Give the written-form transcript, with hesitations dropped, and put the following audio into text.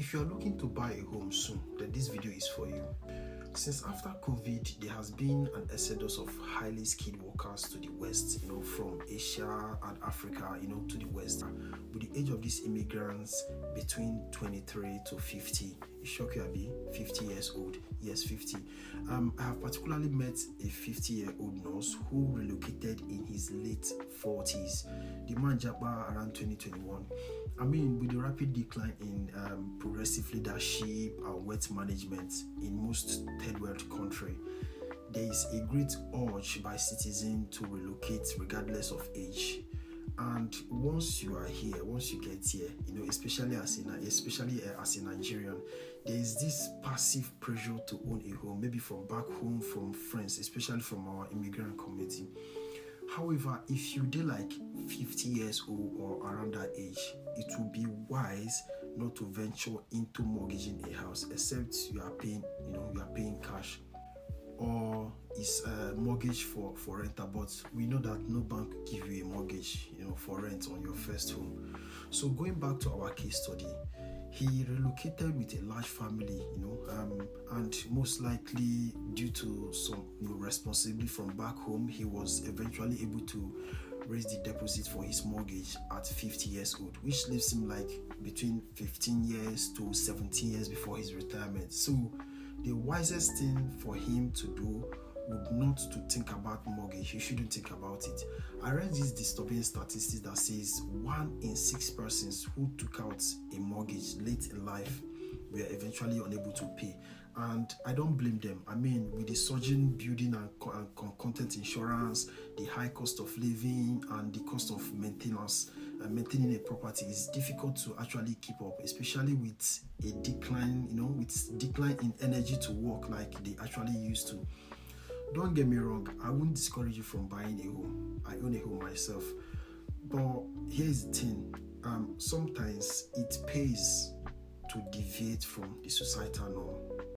If you are looking to buy a home soon, then this video is for you. Since after COVID, there has been an exodus of highly skilled workers to the West, from Asia and Africa, to the West. With the age of these immigrants between 23 to 50, it shock you, Abi, 50 years old. Yes, 50. I have particularly met a 50-year-old nurse who relocated in his late 40s. The man japa around 2021. With the rapid decline in progressive leadership and wealth management in most third world countries, there is a great urge by citizens to relocate regardless of age. And once you are here, once you get here, especially as a Nigerian, there is this passive pressure to own a home, maybe from back home, from friends, especially from our immigrant community. However, if you do like 50 years old or around that age, it will be wise not to venture into mortgaging a house, except you are paying cash or is a mortgage for renter. But we know that no bank will give you a mortgage, for rent on your first home. So going back to our case study, he relocated with a large family, and most likely due to some responsibility from back home, he was eventually able to raise the deposit for his mortgage at 50 years old, which leaves him like between 15 years to 17 years before his retirement. So the wisest thing for him to do would not to think about mortgage. He shouldn't think about it. I read this disturbing statistics that says 1 in 6 persons who took out a mortgage late in life were eventually unable to pay. And I don't blame them. With the surging building and content insurance, the high cost of living, and the cost of maintenance and maintaining a property, is difficult to actually keep up, especially with a decline, with decline in energy to work like they actually used to. Don't get me wrong, I won't discourage you from buying a home. I own a home myself. But here's the thing, sometimes it pays to deviate from the societal norm.